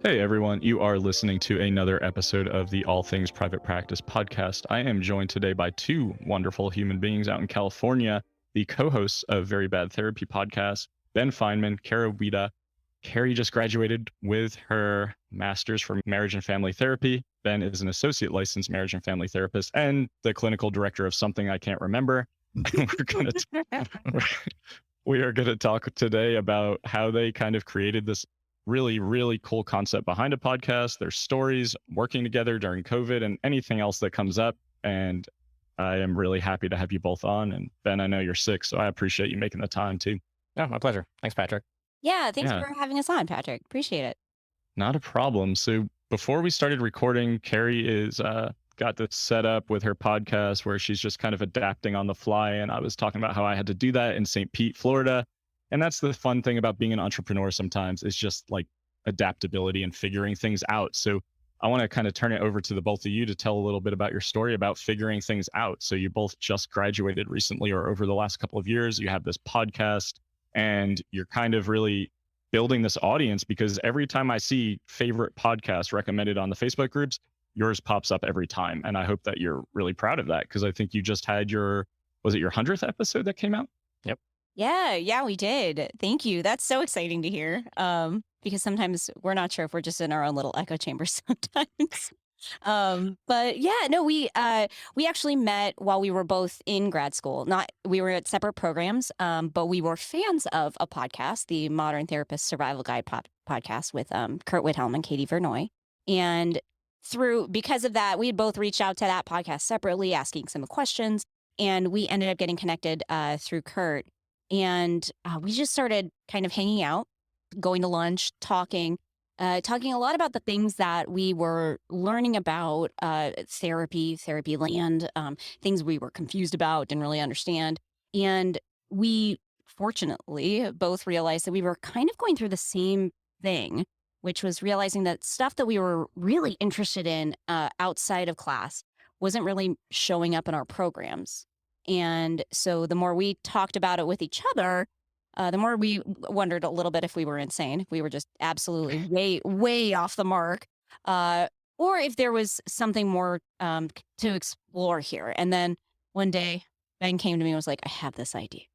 Hey everyone, you are listening to another episode of the All Things Private Practice podcast. I am joined today by two wonderful human beings out in California, the co-hosts of Very Bad Therapy podcast, Ben Fineman, Carrie Wiita. Carrie just graduated with her master's from marriage and family therapy. Ben is an associate licensed marriage and family therapist and the clinical director of something I can't remember. We are going to talk today about how they kind of created this really, really cool concept behind a podcast, their stories, working together during COVID, and anything else that comes up. And I am really happy to have you both on. And Ben, I know you're sick, so I appreciate you making the time too. Oh, my pleasure. Thanks, Patrick. Yeah, thanks Yeah. for having us on, Patrick. Appreciate it. Not a problem. So before we started recording, Carrie is got this set up with her podcast where she's just kind of adapting on the fly. And I was talking about how I had to do that in St. Pete, Florida. And that's the fun thing about being an entrepreneur sometimes, is just like adaptability and figuring things out. So I want to kind of turn it over to the both of you to tell a little bit about your story about figuring things out. So you both just graduated recently or over the last couple of years. You have this podcast and you're kind of really building this audience, because every time I see favorite podcasts recommended on the Facebook groups, yours pops up every time. And I hope that you're really proud of that, because I think you just had was it your 100th episode that came out? Yep. Yeah, we did. Thank you. That's so exciting to hear. Because sometimes we're not sure if we're just in our own little echo chamber sometimes. But yeah, no, we actually met while we were both in grad school. We were at separate programs, but we were fans of a podcast, the Modern Therapist Survival Guide podcast with Kurt Whithelm and Katie Vernoy. And because of that, we had both reached out to that podcast separately, asking some questions, and we ended up getting connected through Kurt. And we just started kind of hanging out, going to lunch, talking a lot about the things that we were learning about therapy land, things we were confused about, didn't really understand. And we fortunately both realized that we were kind of going through the same thing, which was realizing that stuff that we were really interested in outside of class wasn't really showing up in our programs. And so the more we talked about it with each other, the more we wondered a little bit if we were insane, if we were just absolutely way, way off the mark, or if there was something more to explore here. And then one day, Ben came to me and was like, I have this idea.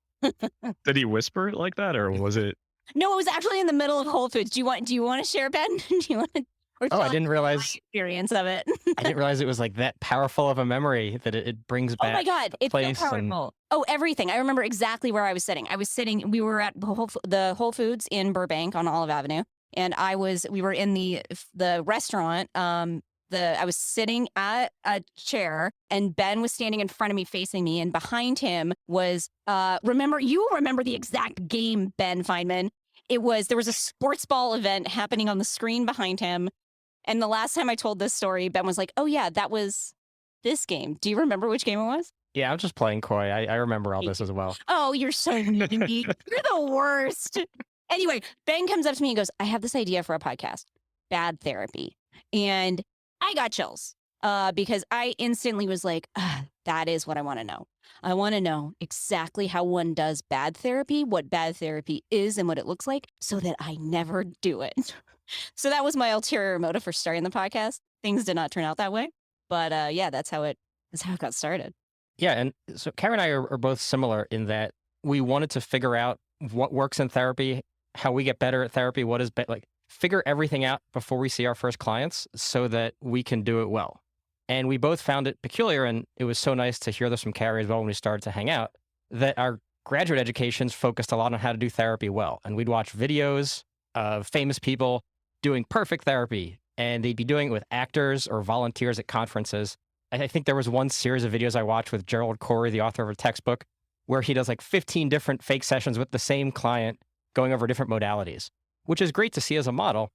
Did he whisper it like that, or was it? No, it was actually in the middle of Whole Foods. Do you want to share, Ben? Do you want to? Oh, I didn't realize my experience of it. I didn't realize it was like that powerful of a memory that it brings back. Oh my God, it's so place powerful. Oh, everything. I remember exactly where I was sitting. We were at the Whole Foods in Burbank on Olive Avenue, and we were in the restaurant. I was sitting at a chair, and Ben was standing in front of me, facing me, and behind him was remember the exact game, Ben Fineman. There was a sports ball event happening on the screen behind him. And the last time I told this story, Ben was like, oh yeah, that was this game. Do you remember which game it was? Yeah, I'm just playing coy. I remember all this as well. Oh, you're so mean to me. You're the worst. Anyway, Ben comes up to me and goes, I have this idea for a podcast, Bad Therapy. And I got chills because I instantly was like, that is what I want to know. I want to know exactly how one does bad therapy, what bad therapy is and what it looks like, so that I never do it. So that was my ulterior motive for starting the podcast. Things did not turn out that way. But yeah, that's how it got started. Yeah, and so Carrie and I are both similar in that we wanted to figure out what works in therapy, how we get better at therapy, what is figure everything out before we see our first clients so that we can do it well. And we both found it peculiar, and it was so nice to hear this from Carrie as well when we started to hang out, that our graduate educations focused a lot on how to do therapy well. And we'd watch videos of famous people doing perfect therapy, and they'd be doing it with actors or volunteers at conferences. I think there was one series of videos I watched with Gerald Corey, the author of a textbook, where he does like 15 different fake sessions with the same client going over different modalities, which is great to see as a model.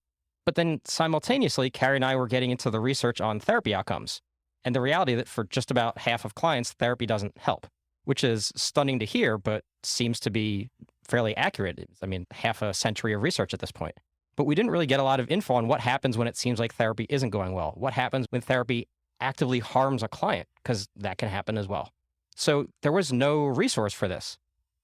But then simultaneously, Carrie and I were getting into the research on therapy outcomes and the reality that for just about half of clients, therapy doesn't help, which is stunning to hear, but seems to be fairly accurate. I mean, half a century of research at this point. But we didn't really get a lot of info on what happens when it seems like therapy isn't going well. What happens when therapy actively harms a client, because that can happen as well. So there was no resource for this.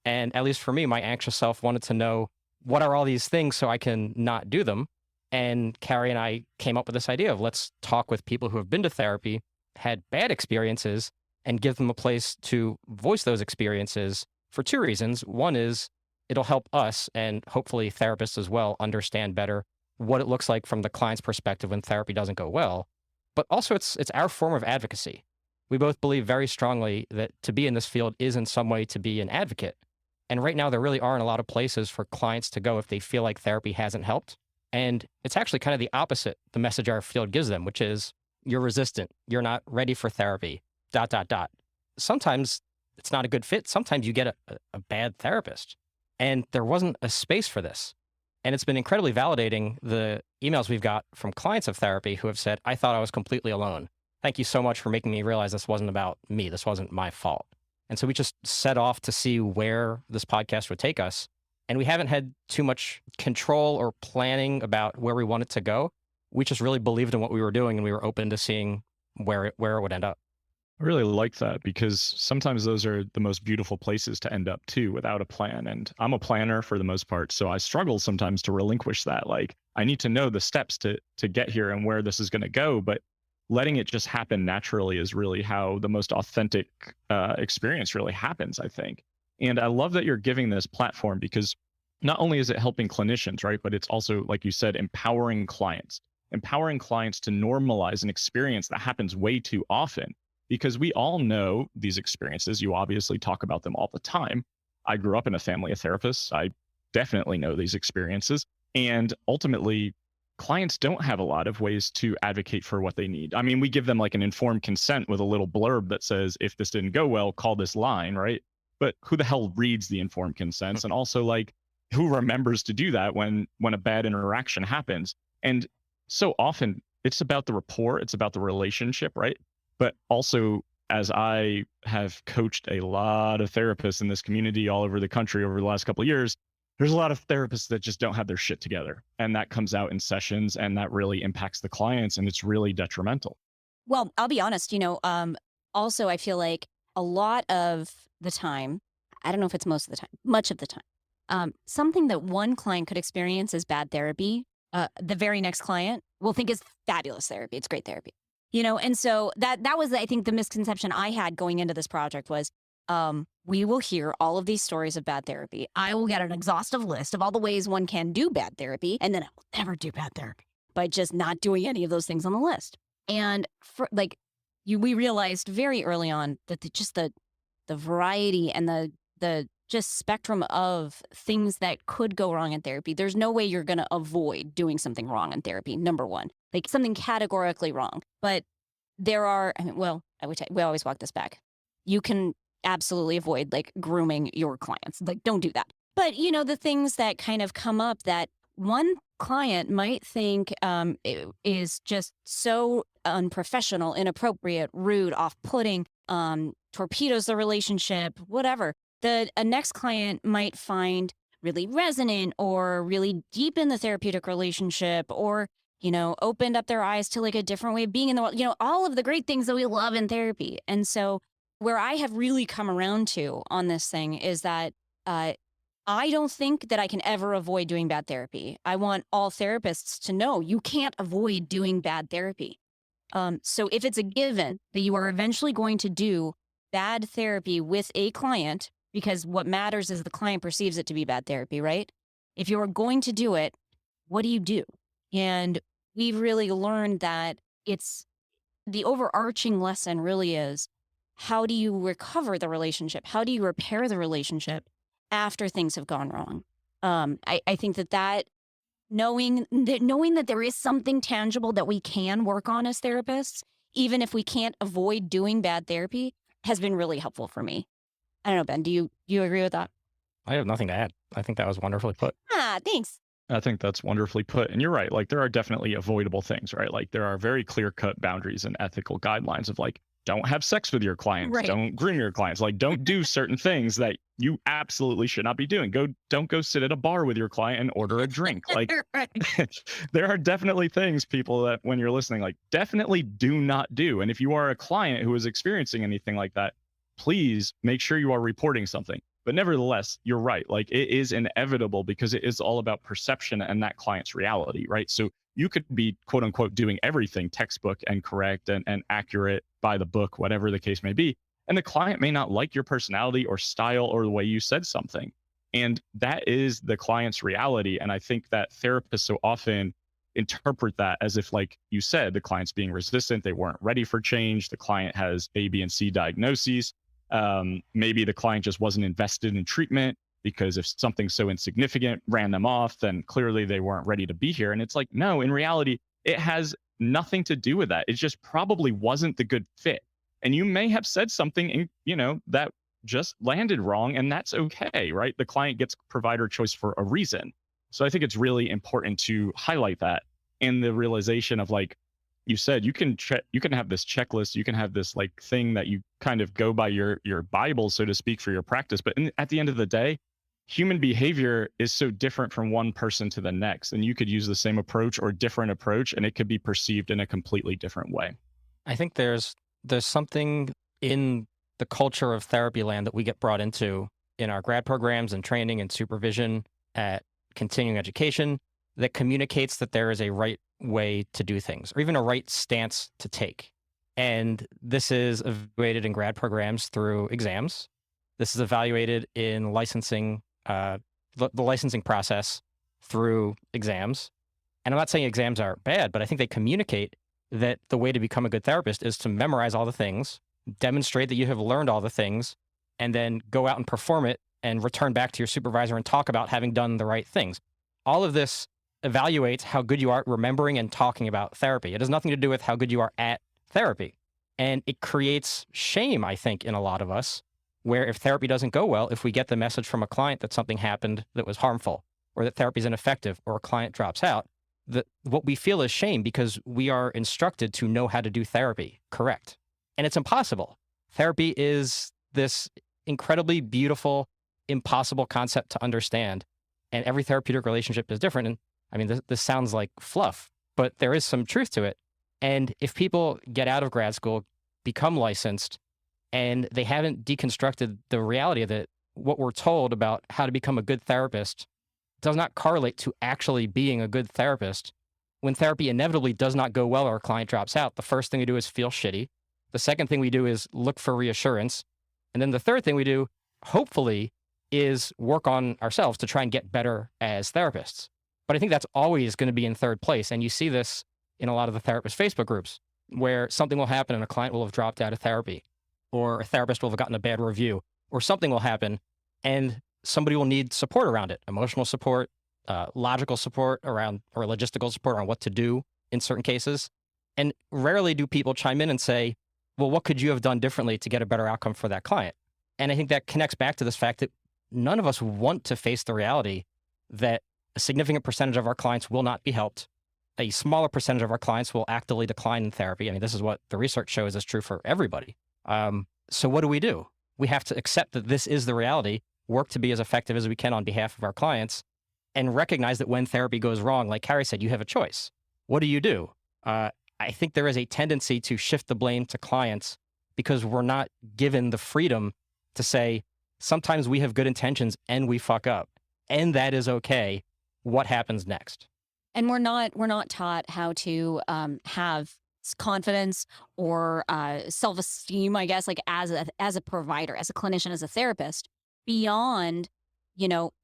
And at least for me, my anxious self wanted to know, what are all these things so I can not do them? And Carrie and I came up with this idea of let's talk with people who have been to therapy, had bad experiences, and give them a place to voice those experiences for two reasons. One is it'll help us and hopefully therapists as well understand better what it looks like from the client's perspective when therapy doesn't go well. But also it's our form of advocacy. We both believe very strongly that to be in this field is in some way to be an advocate. And right now there really aren't a lot of places for clients to go if they feel like therapy hasn't helped. And it's actually kind of the opposite, the message our field gives them, which is you're resistant, you're not ready for therapy, ... Sometimes it's not a good fit. Sometimes you get a bad therapist. And there wasn't a space for this. And it's been incredibly validating, the emails we've got from clients of therapy who have said, I thought I was completely alone. Thank you so much for making me realize this wasn't about me. This wasn't my fault. And so we just set off to see where this podcast would take us. And we haven't had too much control or planning about where we wanted to go. We just really believed in what we were doing, and we were open to seeing where it would end up. I really like that, because sometimes those are the most beautiful places to end up too without a plan. And I'm a planner for the most part, so I struggle sometimes to relinquish that. Like, I need to know the steps to get here and where this is going to go, but letting it just happen naturally is really how the most authentic experience really happens, I think. And I love that you're giving this platform, because not only is it helping clinicians, right, but it's also, like you said, empowering clients to normalize an experience that happens way too often. Because we all know these experiences. You obviously talk about them all the time. I grew up in a family of therapists. I definitely know these experiences. And ultimately, clients don't have a lot of ways to advocate for what they need. I mean, we give them like an informed consent with a little blurb that says, if this didn't go well, call this line, right? But who the hell reads the informed consents? And also, like, who remembers to do that when a bad interaction happens? And so often it's about the rapport, it's about the relationship, right? But also, as I have coached a lot of therapists in this community all over the country over the last couple of years, there's a lot of therapists that just don't have their shit together. And that comes out in sessions, and that really impacts the clients, and it's really detrimental. Well, I'll be honest, also I feel like a lot of the time, I don't know if it's most of the time, much of the time, something that one client could experience as bad therapy, the very next client will think is fabulous therapy. It's great therapy. And so that was, I think, the misconception I had going into this project was, we will hear all of these stories of bad therapy. I will get an exhaustive list of all the ways one can do bad therapy, and then I will never do bad therapy by just not doing any of those things on the list. And we realized very early on that the variety and the just spectrum of things that could go wrong in therapy. There's no way you're going to avoid doing something wrong in therapy. Number one, like something categorically wrong. But there are, we always walk this back. You can absolutely avoid like grooming your clients. Like, don't do that. But the things that kind of come up that one client might think is just so unprofessional, inappropriate, rude, off-putting, torpedoes the relationship, whatever. A next client might find really resonant or really deep in the therapeutic relationship, or, opened up their eyes to like a different way of being in the world, all of the great things that we love in therapy. And so where I have really come around to on this thing is that I don't think that I can ever avoid doing bad therapy. I want all therapists to know you can't avoid doing bad therapy. So if it's a given that you are eventually going to do bad therapy with a client, because what matters is the client perceives it to be bad therapy, right? If you're going to do it, what do you do? And we've really learned that it's the overarching lesson really is, how do you recover the relationship? How do you repair the relationship after things have gone wrong? I think that knowing that there is something tangible that we can work on as therapists, even if we can't avoid doing bad therapy, has been really helpful for me. I don't know, Ben, do you agree with that? I have nothing to add. I think that was wonderfully put. Thanks. I think that's wonderfully put. And you're right. Like, there are definitely avoidable things, right? Like, there are very clear-cut boundaries and ethical guidelines of like, don't have sex with your clients, Right. Don't groom your clients, like, don't do certain things that you absolutely should not be doing. Don't go sit at a bar with your client and order a drink. Like, Right. there are definitely things, people, that when you're listening, like, definitely do not do. And if you are a client who is experiencing anything like that, please make sure you are reporting something. But nevertheless, you're right. Like it is inevitable because it is all about perception and that client's reality, right? So you could be quote unquote doing everything textbook and correct and accurate by the book, whatever the case may be. And the client may not like your personality or style or the way you said something. And that is the client's reality. And I think that therapists so often interpret that as if, like you said, the client's being resistant, they weren't ready for change, the client has A, B, and C diagnoses. Maybe the client just wasn't invested in treatment because if something so insignificant ran them off, then clearly they weren't ready to be here. And it's like, no, in reality, it has nothing to do with that. It just probably wasn't the good fit. And you may have said something, that just landed wrong, and that's okay, right? The client gets provider choice for a reason. So I think it's really important to highlight that in the realization of, like you said, you can have this checklist, you can have this like thing that you kind of go by your Bible, so to speak, for your practice. But at the end of the day, human behavior is so different from one person to the next, and you could use the same approach or different approach, and it could be perceived in a completely different way. I think there's something in the culture of therapy land that we get brought into in our grad programs and training and supervision at continuing education that communicates that there is a right way to do things, or even a right stance to take. And this is evaluated in grad programs through exams. This is evaluated in licensing, the licensing process through exams. And I'm not saying exams are bad, but I think they communicate that the way to become a good therapist is to memorize all the things, demonstrate that you have learned all the things, and then go out and perform it and return back to your supervisor and talk about having done the right things. All of this evaluates how good you are at remembering and talking about therapy. It has nothing to do with how good you are at therapy. And it creates shame, I think, in a lot of us, where if therapy doesn't go well, if we get the message from a client that something happened that was harmful, or that therapy is ineffective, or a client drops out, what we feel is shame because we are instructed to know how to do therapy correct. And it's impossible. Therapy is this incredibly beautiful, impossible concept to understand. And every therapeutic relationship is different. And I mean, this sounds like fluff, but there is some truth to it. And if people get out of grad school, become licensed, and they haven't deconstructed the reality of it, what we're told about how to become a good therapist does not correlate to actually being a good therapist. When therapy inevitably does not go well or a client drops out, the first thing we do is feel shitty. The second thing we do is look for reassurance. And then the third thing we do, hopefully, is work on ourselves to try and get better as therapists. But I think that's always going to be in third place. And you see this in a lot of the therapist Facebook groups, where something will happen and a client will have dropped out of therapy, or a therapist will have gotten a bad review, or something will happen and somebody will need support around it, emotional support, logical support around, or logistical support around what to do in certain cases. And rarely do people chime in and say, well, what could you have done differently to get a better outcome for that client? And I think that connects back to this fact that none of us want to face the reality that a significant percentage of our clients will not be helped. A smaller percentage of our clients will actively decline in therapy. I mean, this is what the research shows is true for everybody. So what do? We have to accept that this is the reality, work to be as effective as we can on behalf of our clients, and recognize that when therapy goes wrong, like Carrie said, you have a choice. What do? I think there is a tendency to shift the blame to clients because we're not given the freedom to say, sometimes we have good intentions and we fuck up, and that is okay. What happens next? And we're not taught how to have confidence or self-esteem, I guess, like as a provider, as a clinician, as a therapist, beyond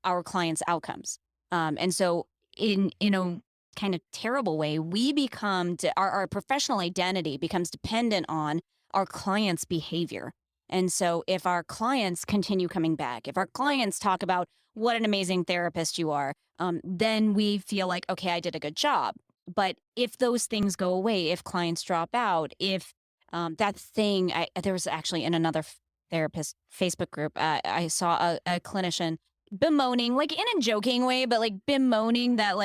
our clients' outcomes. And so in a kind of terrible way, we become our professional identity becomes dependent on our clients' behavior. And so if our clients continue coming back, if our clients talk about what an amazing therapist you are, then we feel like, okay, I did a good job. But if those things go away, if clients drop out, if that thing, there was actually in another therapist Facebook group, I saw a clinician bemoaning, like in a joking way, but like bemoaning that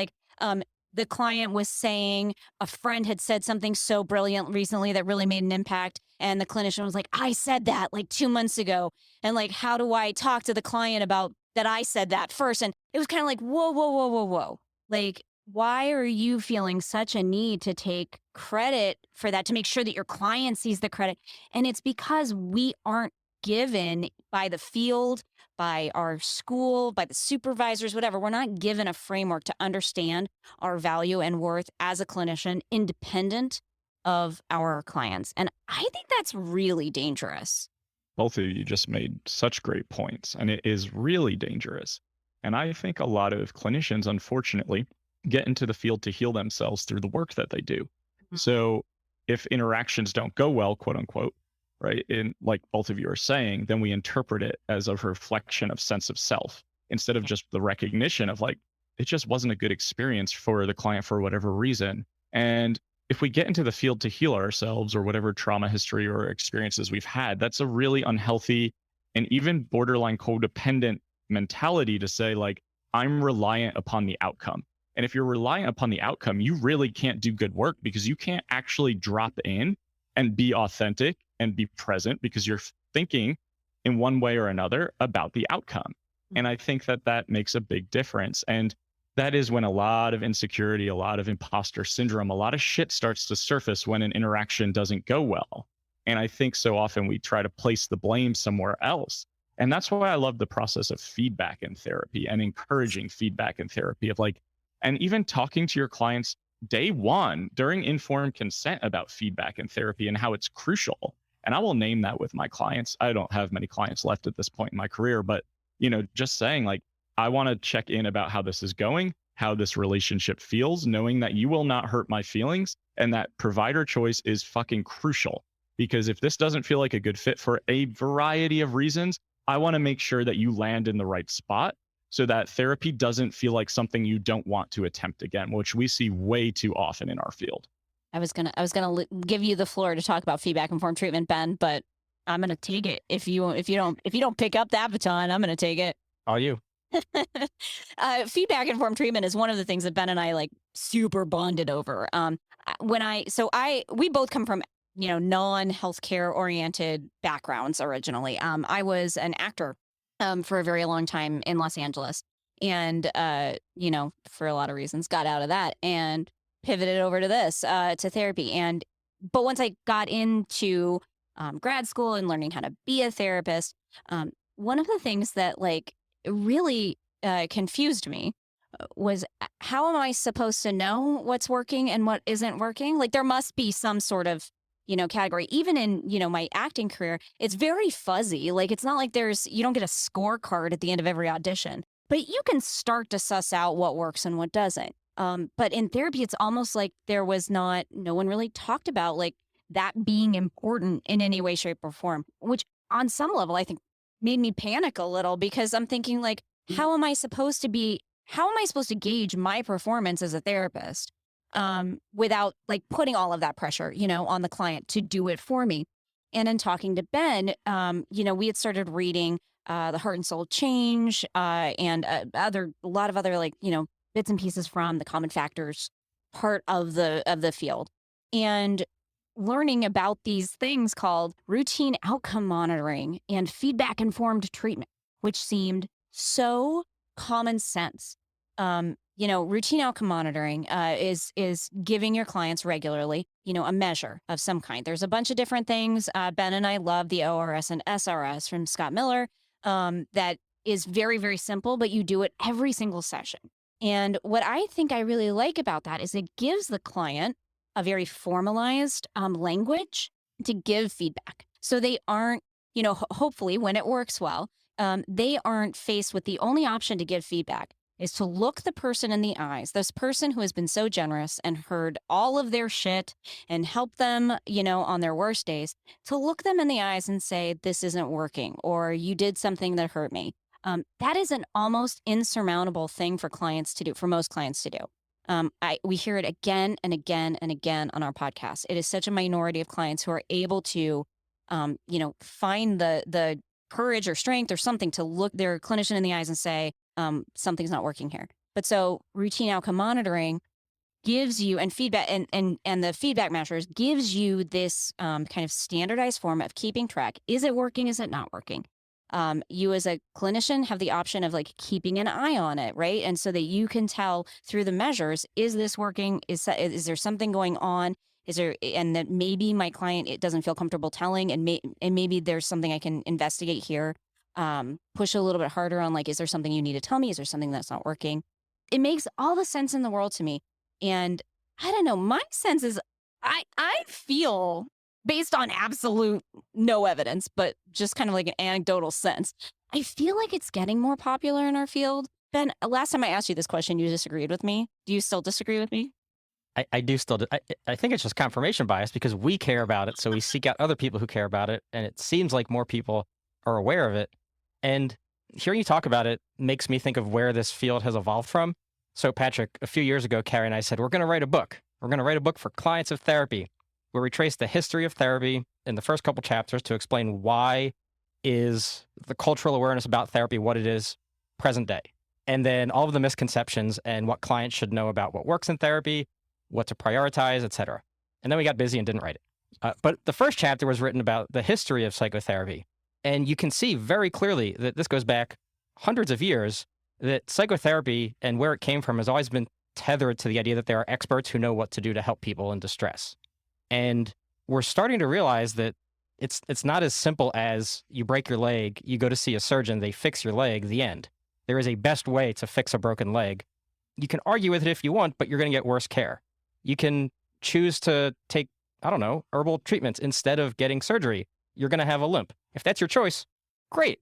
the client was saying a friend had said something so brilliant recently that really made an impact. And the clinician was like, I said that like 2 months ago. And like, how do I talk to the client about that I said that first? And it was kind of like, whoa, whoa, whoa, whoa, whoa. Like, why are you feeling such a need to take credit for that, to make sure that your client sees the credit? And it's because we aren't given by the field, by our school, by the supervisors, whatever. We're not given a framework to understand our value and worth as a clinician, independent of our clients. And I think that's really dangerous. Both of you just made such great points, and it is really dangerous. And I think a lot of clinicians, unfortunately, get into the field to heal themselves through the work that they do. So if interactions don't go well, quote unquote, right, in like both of you are saying, then we interpret it as a reflection of sense of self instead of just the recognition of like, it just wasn't a good experience for the client for whatever reason. And if we get into the field to heal ourselves or whatever trauma history or experiences we've had, that's a really unhealthy and even borderline codependent mentality to say, like, I'm reliant upon the outcome. And if you're reliant upon the outcome, you really can't do good work because you can't actually drop in and be authentic and be present because you're thinking in one way or another about the outcome. And I think that that makes a big difference. And that is when a lot of insecurity, a lot of imposter syndrome, a lot of shit starts to surface when an interaction doesn't go well. And I think so often we try to place the blame somewhere else. And that's why I love the process of feedback in therapy and encouraging feedback in therapy of like, and even talking to your clients day one during informed consent about feedback in therapy and how it's crucial. And I will name that with my clients. I don't have many clients left at this point in my career, but just saying like, I want to check in about how this is going, how this relationship feels, knowing that you will not hurt my feelings and that provider choice is fucking crucial. Because if this doesn't feel like a good fit for a variety of reasons, I want to make sure that you land in the right spot so that therapy doesn't feel like something you don't want to attempt again, which we see way too often in our field. I was gonna give you the floor to talk about feedback informed treatment, Ben, but I'm gonna take it. If you don't pick up that baton, I'm gonna take it. All you. Feedback informed treatment is one of the things that Ben and I like super bonded over. We both come from non-healthcare oriented backgrounds originally. I was an actor for a very long time in Los Angeles, and for a lot of reasons got out of that and pivoted over to this to therapy. But once I got into grad school and learning how to be a therapist, one of the things that like really confused me was how am I supposed to know what's working and what isn't working? Like there must be some sort of category. Even in my acting career, it's very fuzzy. Like it's not like you don't get a scorecard at the end of every audition, but you can start to suss out what works and what doesn't. But in therapy, it's almost like no one really talked about like that being important in any way, shape, or form, which on some level I think made me panic a little because I'm thinking like, how am I supposed to gauge my performance as a therapist without like putting all of that pressure, on the client to do it for me? And in talking to Ben, we had started reading The Heart and Soul Change and a lot of other like, bits and pieces from the Common Factors part of the field, and learning about these things called routine outcome monitoring and feedback informed treatment, which seemed so common sense. Routine outcome monitoring is giving your clients regularly, a measure of some kind. There's a bunch of different things. Ben and I love the ORS and SRS from Scott Miller. That is very, very simple, but you do it every single session. And what I think I really like about that is it gives the client a very formalized language to give feedback. So they aren't, hopefully when it works well, they aren't faced with the only option to give feedback is to look the person in the eyes, this person who has been so generous and heard all of their shit and helped them, on their worst days, to look them in the eyes and say, this isn't working, or you did something that hurt me. That is an almost insurmountable thing for clients to do, for most clients to do. We hear it again and again and again on our podcast. It is such a minority of clients who are able to, find the courage or strength or something to look their clinician in the eyes and say, something's not working here. But so routine outcome monitoring gives you, and feedback and the feedback measures gives you this kind of standardized form of keeping track. Is it working? Is it not working? You as a clinician have the option of like keeping an eye on it, right? And so that you can tell through the measures, is this working? Is there something going on? Is there, and that maybe my client, it doesn't feel comfortable telling, and maybe there's something I can investigate here. Push a little bit harder on, like, is there something you need to tell me? Is there something that's not working? It makes all the sense in the world to me. And I don't know, my sense is I feel, based on absolute no evidence, but just kind of like an anecdotal sense, I feel like it's getting more popular in our field. Ben, last time I asked you this question, you disagreed with me. Do you still disagree with me? I do still, I think it's just confirmation bias because we care about it. So we seek out other people who care about it. And it seems like more people are aware of it. And hearing you talk about it makes me think of where this field has evolved from. So Patrick, a few years ago, Carrie and I said, we're going to write a book. We're going to write a book for clients of therapy where we trace the history of therapy in the first couple chapters to explain why is the cultural awareness about therapy what it is present day. And then all of the misconceptions and what clients should know about what works in therapy, what to prioritize, et cetera. And then we got busy and didn't write it. But the first chapter was written about the history of psychotherapy. And you can see very clearly that this goes back hundreds of years, that psychotherapy and where it came from has always been tethered to the idea that there are experts who know what to do to help people in distress. And we're starting to realize that it's not as simple as you break your leg, you go to see a surgeon, they fix your leg, the end. There is a best way to fix a broken leg. You can argue with it if you want, but you're going to get worse care. You can choose to take, I don't know, herbal treatments instead of getting surgery. You're going to have a limp. If that's your choice, great.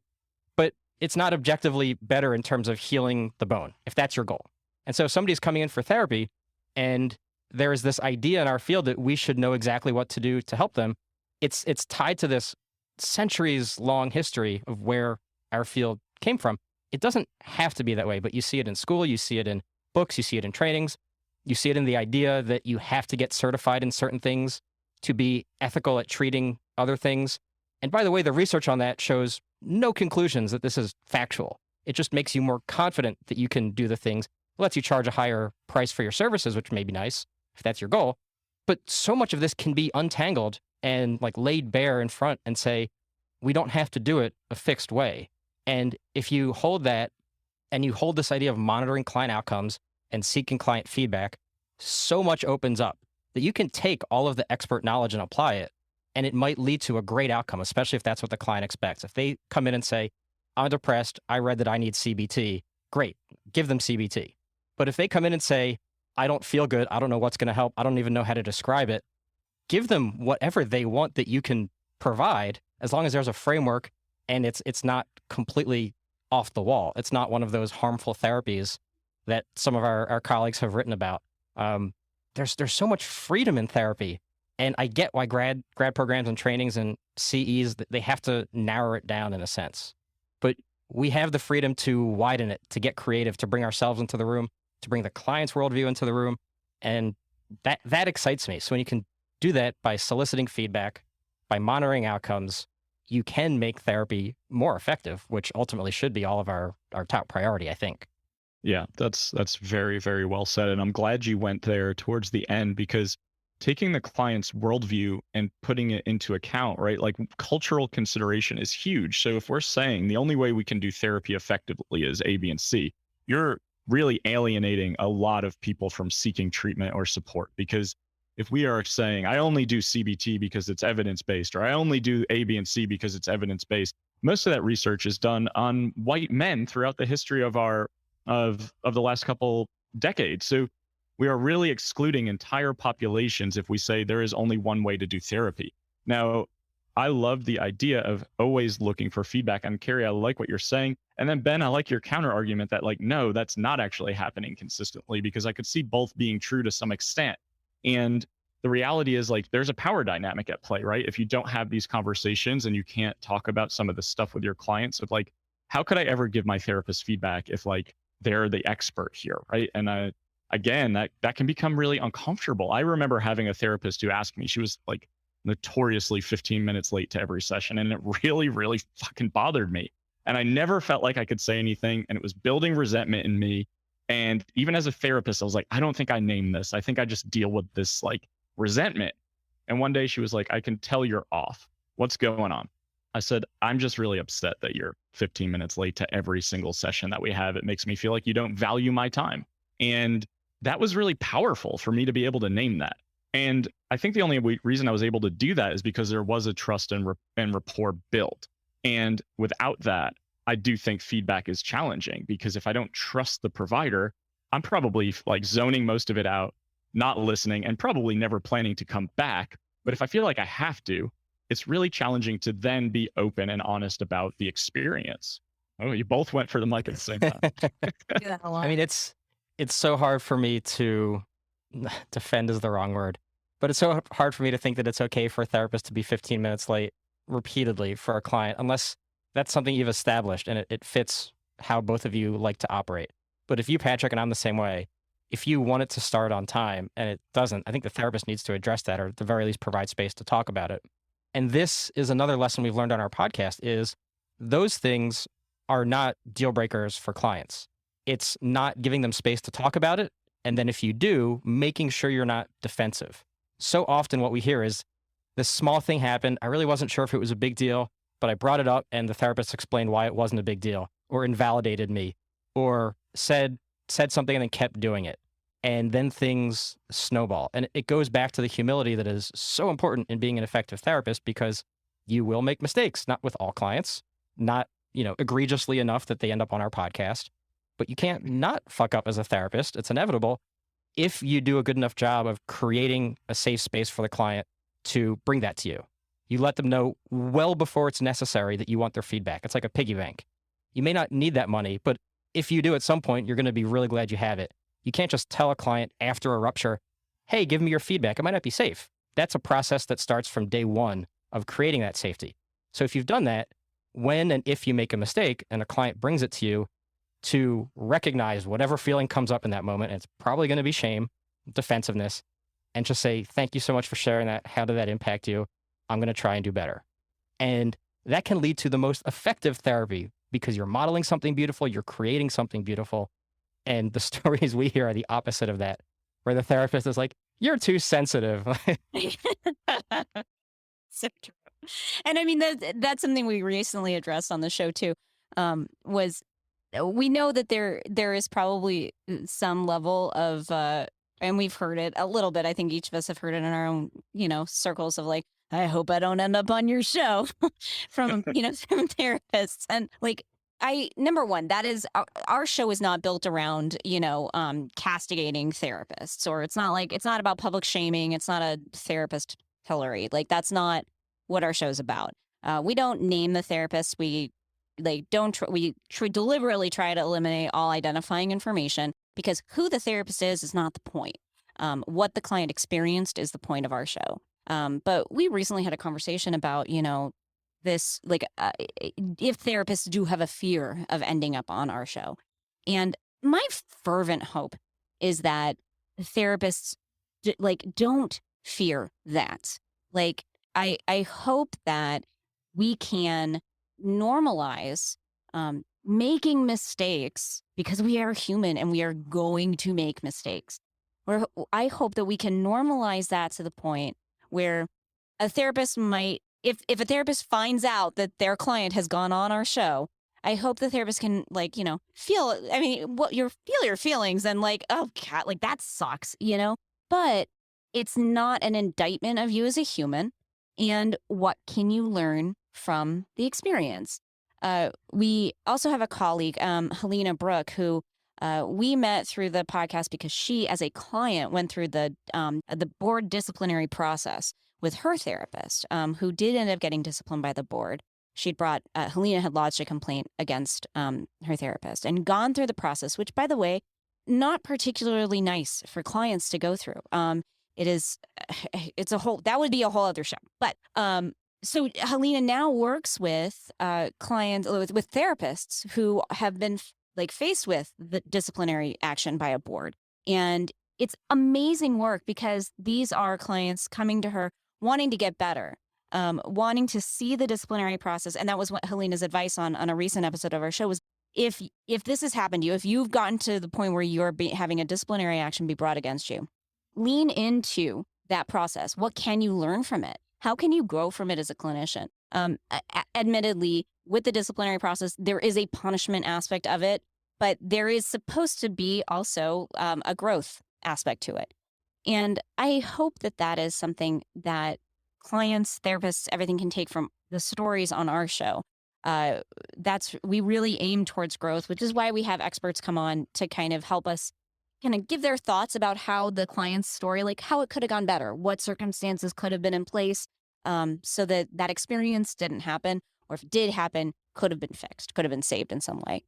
But it's not objectively better in terms of healing the bone, if that's your goal. And so if somebody's coming in for therapy and there is this idea in our field that we should know exactly what to do to help them, it's tied to this centuries-long history of where our field came from. It doesn't have to be that way, but you see it in school, you see it in books, you see it in trainings, you see it in the idea that you have to get certified in certain things to be ethical at treating other things. And by the way, the research on that shows no conclusions that this is factual. It just makes you more confident that you can do the things. It lets you charge a higher price for your services, which may be nice if that's your goal. But so much of this can be untangled and like laid bare in front and say, we don't have to do it a fixed way. And if you hold that and you hold this idea of monitoring client outcomes and seeking client feedback, so much opens up that you can take all of the expert knowledge and apply it. And it might lead to a great outcome, especially if that's what the client expects. If they come in and say, I'm depressed, I read that I need CBT, great, give them CBT. But if they come in and say, I don't feel good, I don't know what's going to help, I don't even know how to describe it, give them whatever they want that you can provide, as long as there's a framework and it's not completely off the wall. It's not one of those harmful therapies that some of our colleagues have written about. There's so much freedom in therapy. And I get why grad programs and trainings and CEs, they have to narrow it down in a sense. But we have the freedom to widen it, to get creative, to bring ourselves into the room, to bring the client's worldview into the room. And that excites me. So when you can do that by soliciting feedback, by monitoring outcomes, you can make therapy more effective, which ultimately should be all of our top priority, I think. Yeah, that's very, very well said. And I'm glad you went there towards the end, because taking the client's worldview and putting it into account, right? Like, cultural consideration is huge. So if we're saying the only way we can do therapy effectively is A, B, and C, you're really alienating a lot of people from seeking treatment or support. Because if we are saying, I only do CBT because it's evidence-based, or I only do A, B, and C because it's evidence-based, most of that research is done on white men throughout the history of the last couple decades. So we are really excluding entire populations if we say there is only one way to do therapy. Now, I love the idea of always looking for feedback. And Carrie, I like what you're saying. And then Ben, I like your counter argument that, like, no, that's not actually happening consistently, because I could see both being true to some extent. And the reality is, like, there's a power dynamic at play, right? If you don't have these conversations and you can't talk about some of the stuff with your clients, with like, how could I ever give my therapist feedback if, like, they're the expert here, right? And again, that can become really uncomfortable. I remember having a therapist who asked me, she was like notoriously 15 minutes late to every session, and it really, really fucking bothered me. And I never felt like I could say anything, and it was building resentment in me. And even as a therapist, I was like, I don't think I named this. I think I just deal with this like resentment. And one day she was like, I can tell you're off. What's going on? I said, I'm just really upset that you're 15 minutes late to every single session that we have. It makes me feel like you don't value my time. And that was really powerful for me to be able to name that. And I think the only reason I was able to do that is because there was a trust and rapport built. And without that, I do think feedback is challenging, because if I don't trust the provider, I'm probably like zoning most of it out, not listening, and probably never planning to come back. But if I feel like I have to, it's really challenging to then be open and honest about the experience. Oh, you both went for the mic at the same time. Do that a lot. I mean, it's so hard for me to defend is the wrong word, but it's so hard for me to think that it's okay for a therapist to be 15 minutes late repeatedly for a client, unless that's something you've established and it fits how both of you like to operate. But if you, Patrick, and I'm the same way, if you want it to start on time and it doesn't, I think the therapist needs to address that, or at the very least provide space to talk about it. And this is another lesson we've learned on our podcast, is those things are not deal breakers for clients. It's not giving them space to talk about it. And then if you do, making sure you're not defensive. So often what we hear is, this small thing happened. I really wasn't sure if it was a big deal, but I brought it up and the therapist explained why it wasn't a big deal, or invalidated me, or said something and then kept doing it. And then things snowball. And it goes back to the humility that is so important in being an effective therapist, because you will make mistakes, not with all clients, not, egregiously enough that they end up on our podcast, but you can't not fuck up as a therapist. It's inevitable if you do a good enough job of creating a safe space for the client to bring that to you. You let them know well before it's necessary that you want their feedback. It's like a piggy bank. You may not need that money, but if you do at some point, you're going to be really glad you have it. You can't just tell a client after a rupture, hey, give me your feedback. It might not be safe. That's a process that starts from day one of creating that safety. So if you've done that, when and if you make a mistake and a client brings it to you, to recognize whatever feeling comes up in that moment, and it's probably going to be shame, defensiveness, and just say, thank you so much for sharing that. How did that impact you? I'm going to try and do better. And that can lead to the most effective therapy, because you're modeling something beautiful, you're creating something beautiful. And the stories we hear are the opposite of that, where the therapist is like, you're too sensitive. So true. And I mean, that's something we recently addressed on the show too, was we know that there is probably some level of, and we've heard it a little bit. I think each of us have heard it in our own, circles of like, I hope I don't end up on your show from, from therapists. And like, number one, that is our show is not built around, castigating therapists, or it's not about public shaming. It's not a therapist pillory. Like, that's not what our show's about. We don't name the therapists. We deliberately try to eliminate all identifying information, because who the therapist is not the point. What the client experienced is the point of our show. But we recently had a conversation about, this, if therapists do have a fear of ending up on our show. And my fervent hope is that therapists don't fear that. Like, I hope that we can normalize making mistakes, because we are human and we are going to make mistakes. I hope that we can normalize that to the point where a therapist might, if a therapist finds out that their client has gone on our show, I hope the therapist can feel your feelings and oh God, that sucks, but it's not an indictment of you as a human. And what can you learn from the experience? We also have a colleague, Helena Brooke, who we met through the podcast because she, as a client, went through the board disciplinary process with her therapist, who did end up getting disciplined by the board. Helena had lodged a complaint against her therapist and gone through the process, which, by the way, not particularly nice for clients to go through. That would be a whole other show. But so Helena now works with clients, with therapists who have been faced with the disciplinary action by a board. And it's amazing work, because these are clients coming to her wanting to get better, wanting to see the disciplinary process. And that was what Helena's advice on a recent episode of our show was, if this has happened to you, if you've gotten to the point where you're having a disciplinary action be brought against you, lean into that process. What can you learn from it? How can you grow from it as a clinician? Admittedly, with the disciplinary process, there is a punishment aspect of it, but there is supposed to be also a growth aspect to it. And I hope that that is something that clients, therapists, everything can take from the stories on our show. We really aim towards growth, which is why we have experts come on to kind of help us kind of give their thoughts about how the client's story, like how it could have gone better, what circumstances could have been in place, so that that experience didn't happen, or if it did happen, could have been fixed, could have been saved in some way.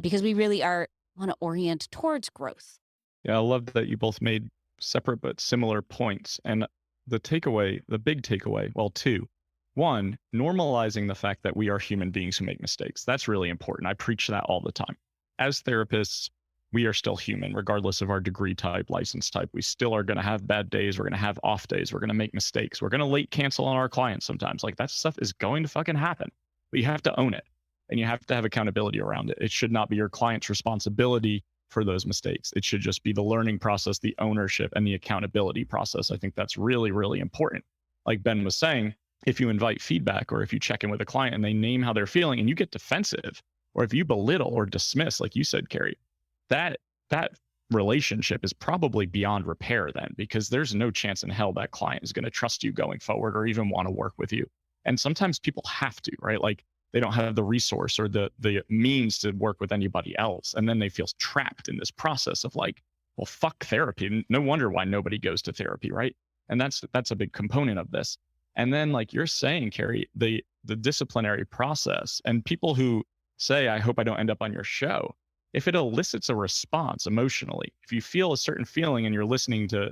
Because we really want to orient towards growth. Yeah, I love that you both made separate but similar points. And the takeaway, the big takeaway, well, two. One, normalizing the fact that we are human beings who make mistakes. That's really important. I preach that all the time. As therapists, we are still human, regardless of our degree type, license type. We still are going to have bad days. We're going to have off days. We're going to make mistakes. We're going to late cancel on our clients sometimes. Like that stuff is going to fucking happen, but you have to own it and you have to have accountability around it. It should not be your client's responsibility for those mistakes. It should just be the learning process, the ownership, and the accountability process. I think that's really, really important. Like Ben was saying, if you invite feedback or if you check in with a client and they name how they're feeling and you get defensive, or if you belittle or dismiss, like you said, Carrie, that relationship is probably beyond repair then, because there's no chance in hell that client is going to trust you going forward or even want to work with you. And sometimes people have to, right? Like they don't have the resource or the means to work with anybody else. And then they feel trapped in this process of like, well, fuck therapy. No wonder why nobody goes to therapy, right? And that's a big component of this. And then like you're saying, Carrie, the disciplinary process, and people who say, I hope I don't end up on your show, if it elicits a response emotionally, if you feel a certain feeling and you're listening to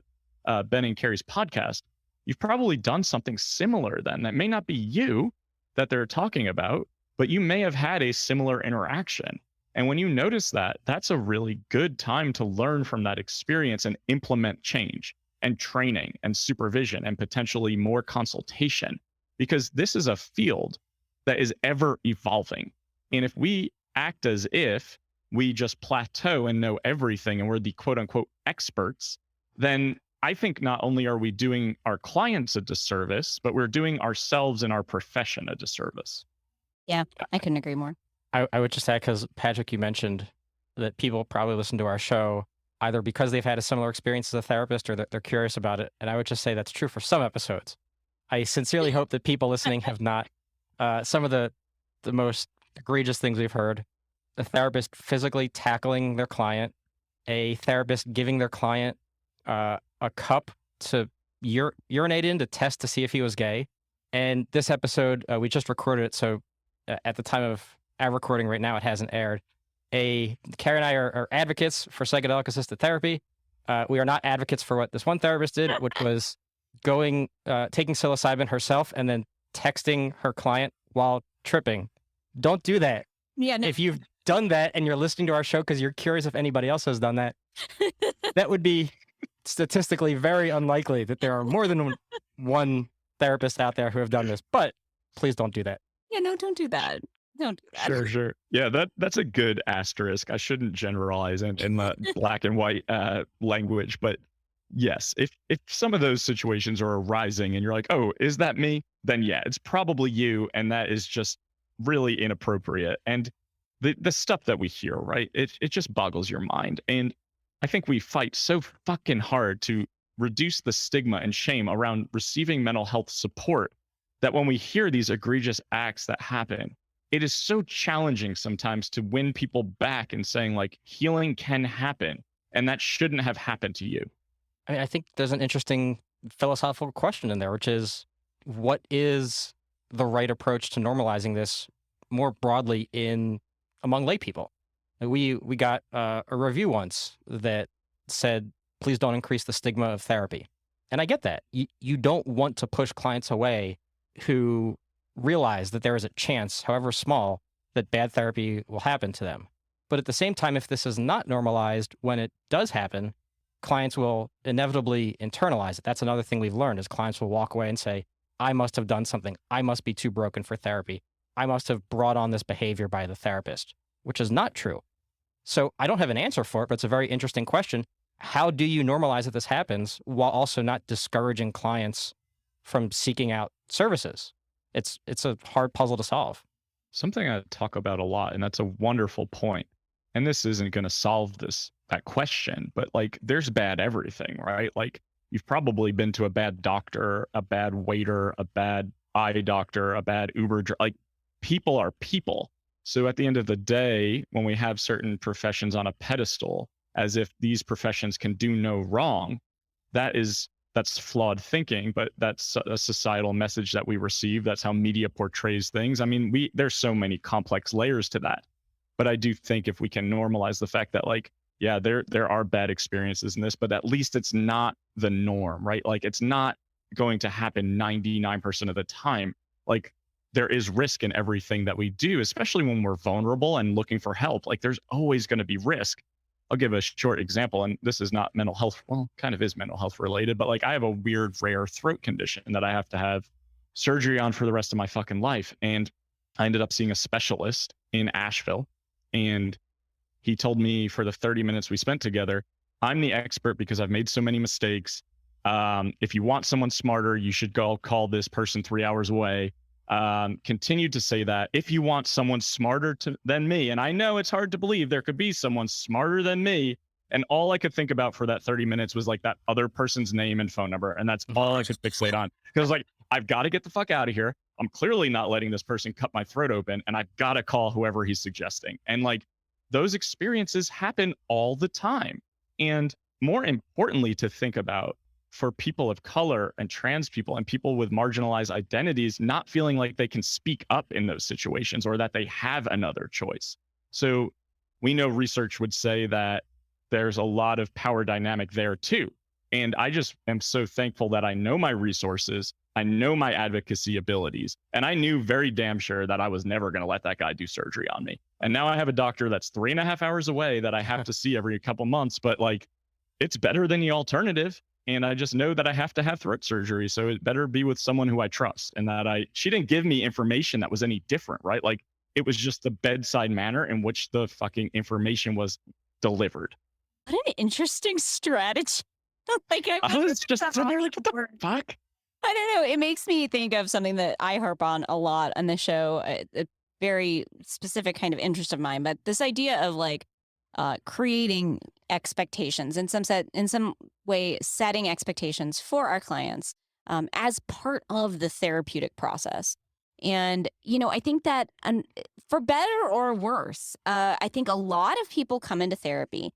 Ben and Carrie's podcast, you've probably done something similar then. That may not be you that they're talking about, but you may have had a similar interaction. And when you notice that, that's a really good time to learn from that experience and implement change and training and supervision and potentially more consultation, because this is a field that is ever evolving. And if we act as if we just plateau and know everything and we're the quote unquote experts, then I think not only are we doing our clients a disservice, but we're doing ourselves and our profession a disservice. Yeah, I couldn't agree more. I would just add, because Patrick, you mentioned that people probably listen to our show either because they've had a similar experience as a therapist or that they're curious about it. And I would just say that's true for some episodes. I sincerely hope that people listening have not. Some of the most egregious things we've heard: a therapist physically tackling their client, a therapist giving their client a cup to urinate in to test to see if he was gay. And this episode, we just recorded it, so at the time of our recording right now, it hasn't aired. Carrie and I are advocates for psychedelic-assisted therapy. We are not advocates for what this one therapist did, which was taking psilocybin herself and then texting her client while tripping. Don't do that. Yeah, no. If you've done that and you're listening to our show because you're curious if anybody else has done that, that would be statistically very unlikely that there are more than one therapist out there who have done this. But please don't do that. Yeah, no, don't do that. Don't do that. Sure. Yeah, that's a good asterisk. I shouldn't generalize in the black and white language, but yes, if some of those situations are arising and you're like, oh, is that me? Then yeah, it's probably you, and that is just really inappropriate. And the stuff that we hear, right? It just boggles your mind. And I think we fight so fucking hard to reduce the stigma and shame around receiving mental health support that when we hear these egregious acts that happen, it is so challenging sometimes to win people back and saying like healing can happen and that shouldn't have happened to you. I mean, I think there's an interesting philosophical question in there, which is, what is the right approach to normalizing this more broadly among lay people? We got a review once that said, please don't increase the stigma of therapy. And I get that. You don't want to push clients away who realize that there is a chance, however small, that bad therapy will happen to them. But at the same time, if this is not normalized, when it does happen, clients will inevitably internalize it. That's another thing we've learned, is clients will walk away and say, I must have done something. I must be too broken for therapy. I must have brought on this behavior by the therapist, which is not true. So I don't have an answer for it, but it's a very interesting question. How do you normalize that this happens while also not discouraging clients from seeking out services? It's a hard puzzle to solve. Something I talk about a lot, and that's a wonderful point. And this isn't going to solve that question, but like there's bad everything, right? Like you've probably been to a bad doctor, a bad waiter, a bad eye doctor, a bad like people are people. So at the end of the day, when we have certain professions on a pedestal, as if these professions can do no wrong, that's flawed thinking, but that's a societal message that we receive. That's how media portrays things. I mean, there's so many complex layers to that. But I do think if we can normalize the fact that, like, yeah, there are bad experiences in this, but at least it's not the norm, right? Like, it's not going to happen 99% of the time. Like, there is risk in everything that we do, especially when we're vulnerable and looking for help. Like, there's always going to be risk. I'll give a short example, and this is not mental health. Well, kind of is mental health related, but like, I have a weird, rare throat condition that I have to have surgery on for the rest of my fucking life. And I ended up seeing a specialist in Asheville, and he told me for the 30 minutes we spent together, I'm the expert because I've made so many mistakes. If you want someone smarter, you should go call this person 3 hours away. Continued to say that if you want someone smarter than me, and I know it's hard to believe there could be someone smarter than me, and all I could think about for that 30 minutes was like that other person's name and phone number, and that's all I could fixate on. Because like, I've got to get the fuck out of here. I'm clearly not letting this person cut my throat open, and I've got to call whoever he's suggesting. And like, those experiences happen all the time. And more importantly, to think about for people of color and trans people and people with marginalized identities, not feeling like they can speak up in those situations or that they have another choice. So we know research would say that there's a lot of power dynamic there too. And I just am so thankful that I know my resources, I know my advocacy abilities, and I knew very damn sure that I was never going to let that guy do surgery on me. And now I have a doctor that's 3.5 hours away that I have to see every couple months, but like, it's better than the alternative. And I just know that I have to have throat surgery. So it better be with someone who I trust, and that she didn't give me information that was any different, right? Like, it was just the bedside manner in which the fucking information was delivered. What an interesting strategy. Like, I was just sitting there like, what the fuck? I don't know. It makes me think of something that I harp on a lot on the show, a very specific kind of interest of mine, but this idea of like creating expectations in some way, setting expectations for our clients as part of the therapeutic process. And, I think that for better or worse, I think a lot of people come into therapy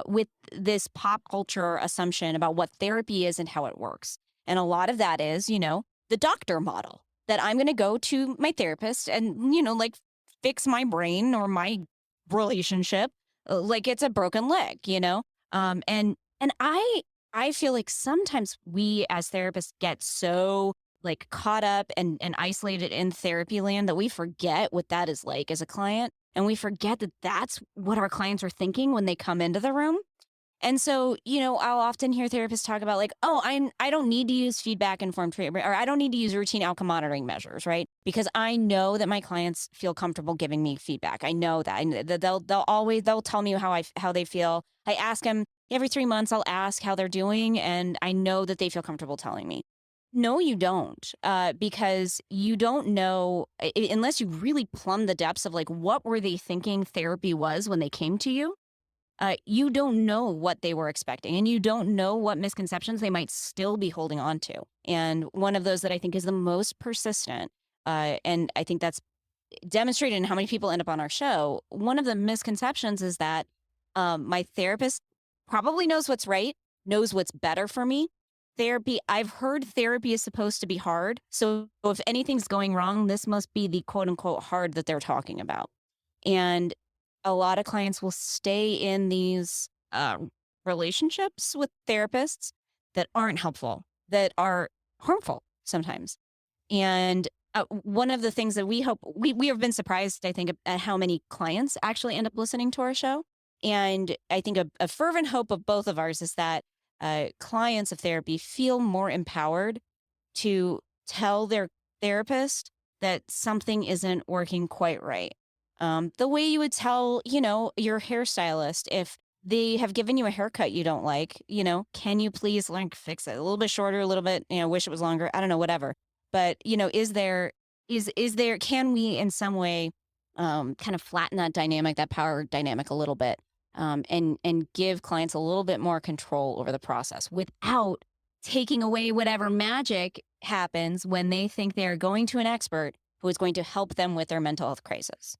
with this pop culture assumption about what therapy is and how it works. And a lot of that is, the doctor model, that I'm going to go to my therapist and, like, fix my brain or my relationship like it's a broken leg, and I feel like sometimes we as therapists get so like caught up and isolated in therapy land that we forget what that is like as a client. And we forget that that's what our clients are thinking when they come into the room. And so, I'll often hear therapists talk about like, oh, I don't need to use feedback informed treatment, or I don't need to use routine outcome monitoring measures, right? Because I know that my clients feel comfortable giving me feedback. I know that. And they'll tell me how they feel. I ask them every 3 months. I'll ask how they're doing, and I know that they feel comfortable telling me. No, you don't, because you don't know unless you really plumb the depths of like what were they thinking therapy was when they came to you. You don't know what they were expecting, and you don't know what misconceptions they might still be holding on to. And one of those that I think is the most persistent, and I think that's demonstrated in how many people end up on our show, one of the misconceptions is that my therapist probably knows what's right, knows what's better for me. I've heard therapy is supposed to be hard. So if anything's going wrong, this must be the quote unquote hard that they're talking about. And a lot of clients will stay in these relationships with therapists that aren't helpful, that are harmful sometimes. And one of the things that we hope, we have been surprised, I think, at how many clients actually end up listening to our show. And I think a fervent hope of both of ours is that clients of therapy feel more empowered to tell their therapist that something isn't working quite right. The way you would tell, your hairstylist if they have given you a haircut you don't like, can you please like fix it a little bit shorter, a little bit, wish it was longer. I don't know, whatever. But, is there, can we in some way kind of flatten that dynamic, that power dynamic a little bit, and give clients a little bit more control over the process without taking away whatever magic happens when they think they're going to an expert who is going to help them with their mental health crisis.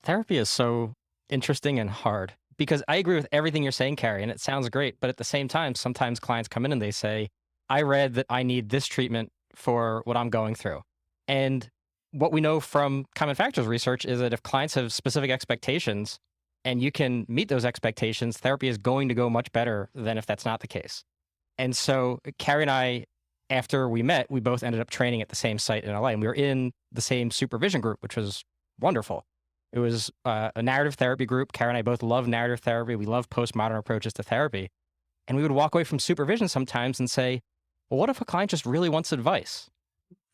Therapy is so interesting and hard because I agree with everything you're saying, Carrie, and it sounds great. But at the same time, sometimes clients come in and they say, I read that I need this treatment for what I'm going through. And what we know from common factors research is that if clients have specific expectations and you can meet those expectations, therapy is going to go much better than if that's not the case. And so Carrie and I, after we met, we both ended up training at the same site in LA, and we were in the same supervision group, which was wonderful. It was a narrative therapy group. Carrie and I both love narrative therapy. We love postmodern approaches to therapy. And we would walk away from supervision sometimes and say, well, what if a client just really wants advice?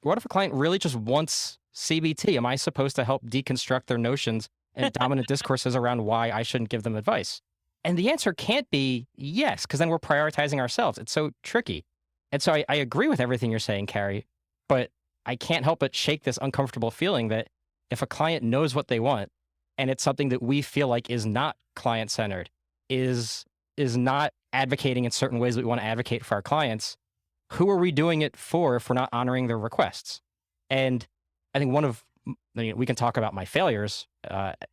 What if a client really just wants CBT? Am I supposed to help deconstruct their notions and dominant discourses around why I shouldn't give them advice? And the answer can't be yes, because then we're prioritizing ourselves. It's so tricky. And so I agree with everything you're saying, Carrie, but I can't help but shake this uncomfortable feeling that if a client knows what they want and it's something that we feel like is not client-centered, is not advocating in certain ways that we want to advocate for our clients, who are we doing it for if we're not honoring their requests? And I think we can talk about my failures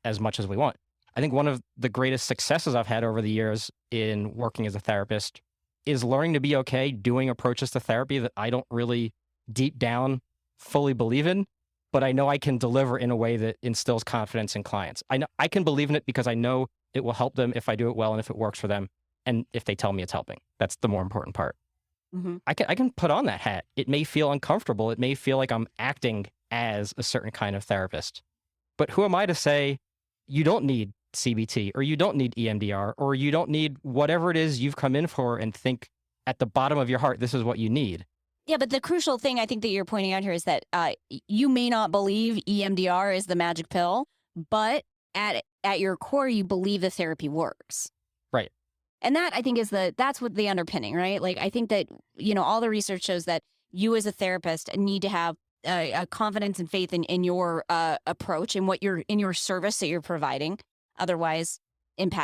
as much as we want. I think one of the greatest successes I've had over the years in working as a therapist is learning to be okay doing approaches to therapy that I don't really deep down fully believe in, but I know I can deliver in a way that instills confidence in clients. I know I can believe in it because I know it will help them if I do it well and if it works for them and if they tell me it's helping. That's the more important part. Mm-hmm. I can put on that hat. It may feel uncomfortable. It may feel like I'm acting as a certain kind of therapist. But who am I to say you don't need CBT or you don't need EMDR or you don't need whatever it is you've come in for and think at the bottom of your heart, this is what you need. Yeah, but the crucial thing I think that you're pointing out here is that you may not believe EMDR is the magic pill, but at your core, you believe the therapy works. Right. And that I think that's what the underpinning, right? Like I think that, all the research shows that you as a therapist need to have a confidence and faith in your approach and what in your service that you're providing. Otherwise,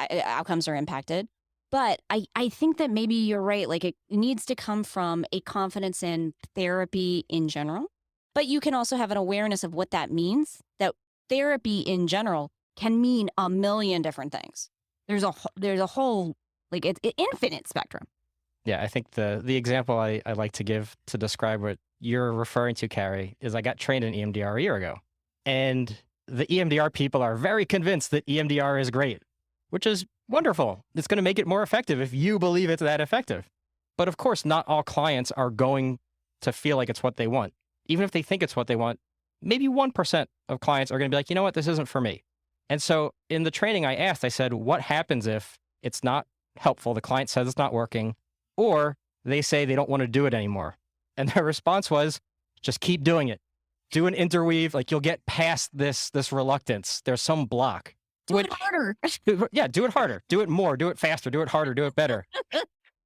outcomes are impacted. But I think that maybe you're right. Like it needs to come from a confidence in therapy in general. But you can also have an awareness of what that means, that therapy in general can mean a million different things. There's a whole, like it's infinite spectrum. Yeah, I think the example I like to give to describe what you're referring to, Carrie, is I got trained in EMDR a year ago. And the EMDR people are very convinced that EMDR is great, which is wonderful. It's going to make it more effective if you believe it's that effective. But of course, not all clients are going to feel like it's what they want. Even if they think it's what they want, maybe 1% of clients are going to be like, you know what, this isn't for me. And so in the training I said, what happens if it's not helpful? The client says it's not working, or they say they don't want to do it anymore. And their response was, just keep doing it. Do an interweave, like you'll get past this reluctance. There's some block. Do it harder. Yeah, do it harder. Do it more. Do it faster. Do it harder. Do it better.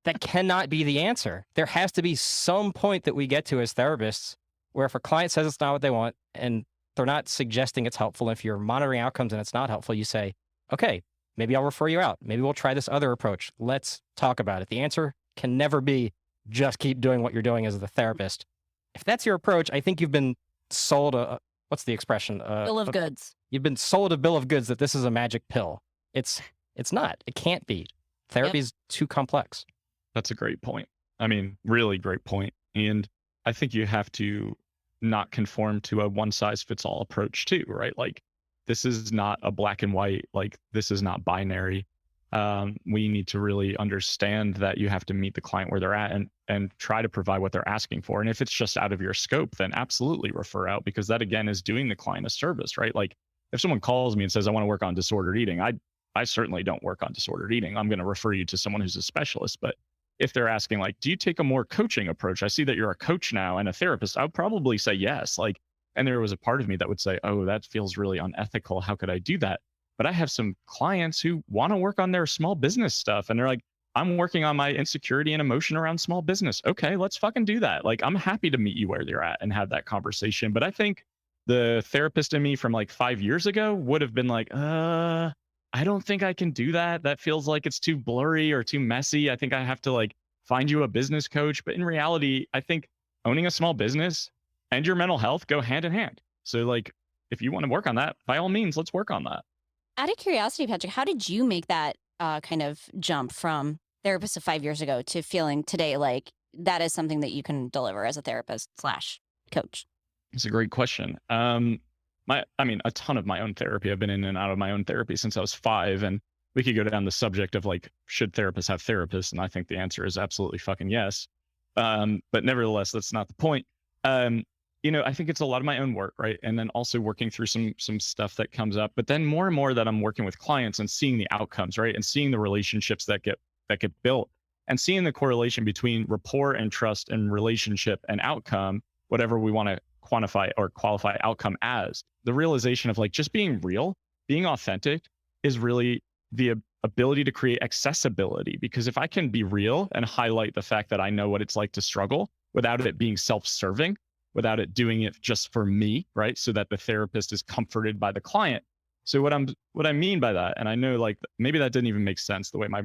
That cannot be the answer. There has to be some point that we get to as therapists where if a client says it's not what they want and they're not suggesting it's helpful, if you're monitoring outcomes and it's not helpful, you say, okay, maybe I'll refer you out. Maybe we'll try this other approach. Let's talk about it. The answer can never be just keep doing what you're doing as the therapist. If that's your approach, I think you've been sold what's the expression? Bill of goods. You've been sold a bill of goods that this is a magic pill. It's not. It can't be. Therapy is too complex. That's a great point. I mean, really great point. And I think you have to not conform to a one size fits all approach too, right? Like this is not a black and white, like this is not binary. We need to really understand that you have to meet the client where they're at and try to provide what they're asking for. And if it's just out of your scope, then absolutely refer out, because that again is doing the client a service, right? Like if someone calls me and says, I want to work on disordered eating, I certainly don't work on disordered eating. I'm going to refer you to someone who's a specialist. But if they're asking like, do you take a more coaching approach? I see that you're a coach now and a therapist. I would probably say yes. Like, and there was a part of me that would say, oh, that feels really unethical. How could I do that? But I have some clients who want to work on their small business stuff. And they're like, I'm working on my insecurity and emotion around small business. Okay, let's fucking do that. Like, I'm happy to meet you where you're at and have that conversation. But I think the therapist in me from like 5 years ago would have been like, I don't think I can do that. That feels like it's too blurry or too messy. I think I have to like find you a business coach. But in reality, I think owning a small business and your mental health go hand in hand. So like, if you want to work on that, by all means, let's work on that. Out of curiosity, Patrick, how did you make that kind of jump from therapist of 5 years ago to feeling today like that is something that you can deliver as a therapist slash coach? It's a great question. I mean, a ton of my own therapy. I've been in and out of my own therapy since I was 5, and we could go down the subject of like, should therapists have therapists? And I think the answer is absolutely fucking yes. But nevertheless, that's not the point. Um, I think it's a lot of my own work, right? And then also working through some stuff that comes up. But then more and more that I'm working with clients and seeing the outcomes, right? And seeing the relationships that get built, and seeing the correlation between rapport and trust and relationship and outcome, whatever we want to quantify or qualify outcome as. The realization of like just being real, being authentic is really the ability to create accessibility. Because if I can be real and highlight the fact that I know what it's like to struggle without it being self-serving, without it doing it just for me, right? So that the therapist is comforted by the client. So what I mean by that, and I know like maybe that didn't even make sense the way my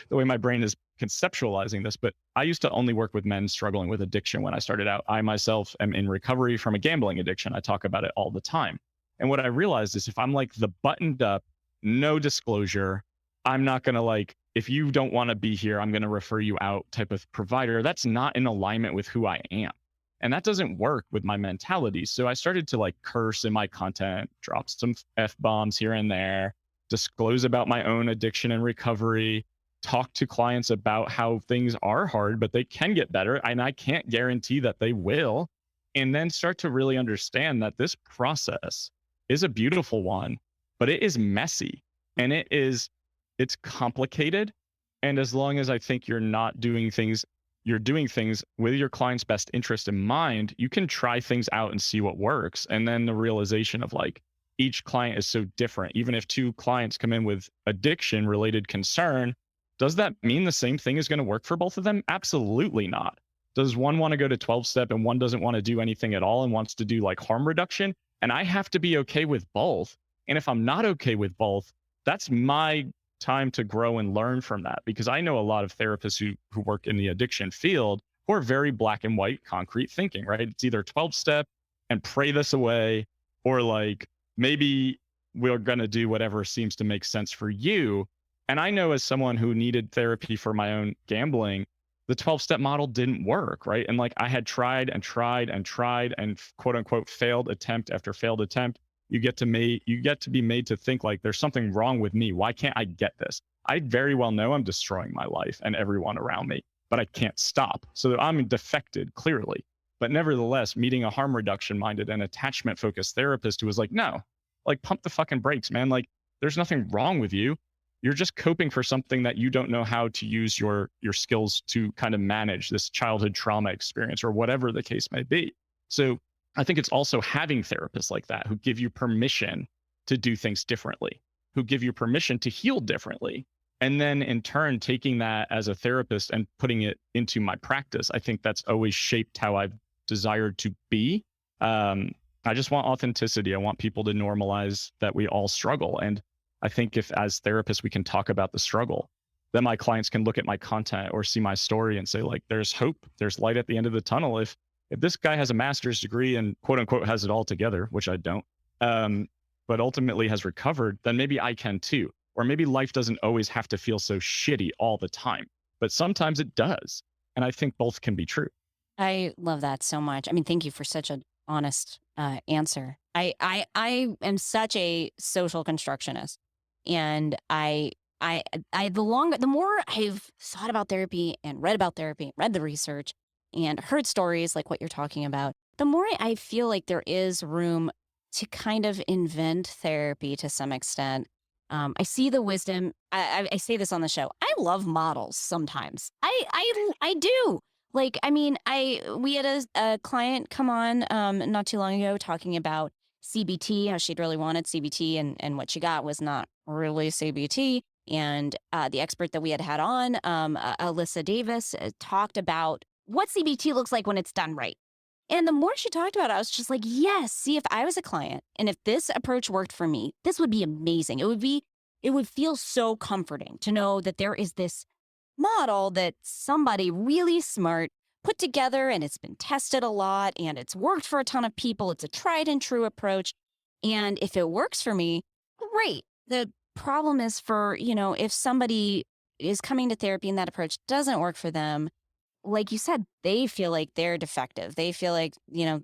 the way my brain is conceptualizing this, but I used to only work with men struggling with addiction when I started out. I myself am in recovery from a gambling addiction. I talk about it all the time. And what I realized is if I'm like the buttoned up, no disclosure, I'm not going to like, if you don't want to be here, I'm going to refer you out type of provider. That's not in alignment with who I am. And that doesn't work with my mentality. So I started to like curse in my content, drop some F bombs here and there, disclose about my own addiction and recovery, talk to clients about how things are hard, but they can get better. And I can't guarantee that they will. And then start to really understand that this process is a beautiful one, but it is messy and it's complicated. And as long as I think you're doing things with your client's best interest in mind, you can try things out and see what works. And then the realization of like, each client is so different. Even if 2 clients come in with addiction related concern, does that mean the same thing is going to work for both of them? Absolutely not. Does one want to go to 12-step and one doesn't want to do anything at all and wants to do like harm reduction? And I have to be okay with both. And if I'm not okay with both, that's my time to grow and learn from that, because I know a lot of therapists who work in the addiction field who are very black and white, concrete thinking, right? It's either 12-step and pray this away, or like maybe we're going to do whatever seems to make sense for you. And I know as someone who needed therapy for my own gambling, the 12-step model didn't work, right? And like I had tried and tried and tried and quote unquote failed attempt after failed attempt. You get to be made to think like there's something wrong with me. Why can't I get this? I very well know I'm destroying my life and everyone around me, but I can't stop. So I'm defected clearly. But nevertheless, meeting a harm reduction minded and attachment focused therapist who was like, no, like pump the fucking brakes, man. Like there's nothing wrong with you. You're just coping for something that you don't know how to use your skills to kind of manage, this childhood trauma experience or whatever the case may be. So I think it's also having therapists like that who give you permission to do things differently, who give you permission to heal differently. And then in turn, taking that as a therapist and putting it into my practice, I think that's always shaped how I've desired to be. I just want authenticity. I want people to normalize that we all struggle. And I think if as therapists, we can talk about the struggle, then my clients can look at my content or see my story and say like, there's hope, there's light at the end of the tunnel. If this guy has a master's degree and quote unquote has it all together, which I don't, but ultimately has recovered, then maybe I can too. Or maybe life doesn't always have to feel so shitty all the time, but sometimes it does. And I think both can be true. I love that so much. I mean, thank you for such an honest answer. I am such a social constructionist, and the more I've thought about therapy and read about therapy, read the research, and heard stories like what you're talking about, the more I feel like there is room to kind of invent therapy to some extent. I see the wisdom. I say this on the show. I love models sometimes. I do. Like, I mean, we had a client come on not too long ago talking about CBT, how she'd really wanted CBT, and what she got was not really CBT. And the expert that we had on, Alyssa Davis, talked about what CBT looks like when it's done right. And the more she talked about it, I was just like, yes, see, if I was a client and if this approach worked for me, this would be amazing. It would feel so comforting to know that there is this model that somebody really smart put together, and it's been tested a lot and it's worked for a ton of people. It's a tried and true approach. And if it works for me, great. The problem is for, if somebody is coming to therapy and that approach doesn't work for them, like you said, they feel like they're defective. They feel like,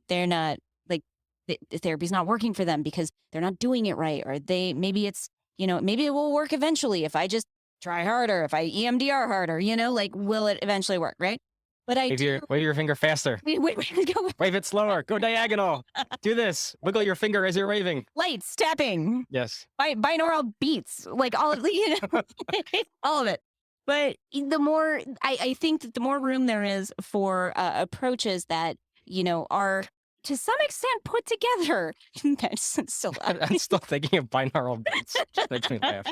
they're not like the therapy's not working for them because they're not doing it right. Or maybe it's, maybe it will work eventually if I just try harder, if I EMDR harder, will it eventually work? Right. But Wave your finger faster. Wait, go. Wave it slower. Go diagonal. Do this. Wiggle your finger as you're waving. Lights, tapping. Yes. Binaural beats, like all of all of it. But the more, I think that the more room there is for approaches that, are to some extent put together. That's still I'm still thinking of binaural beats. Just makes me laugh.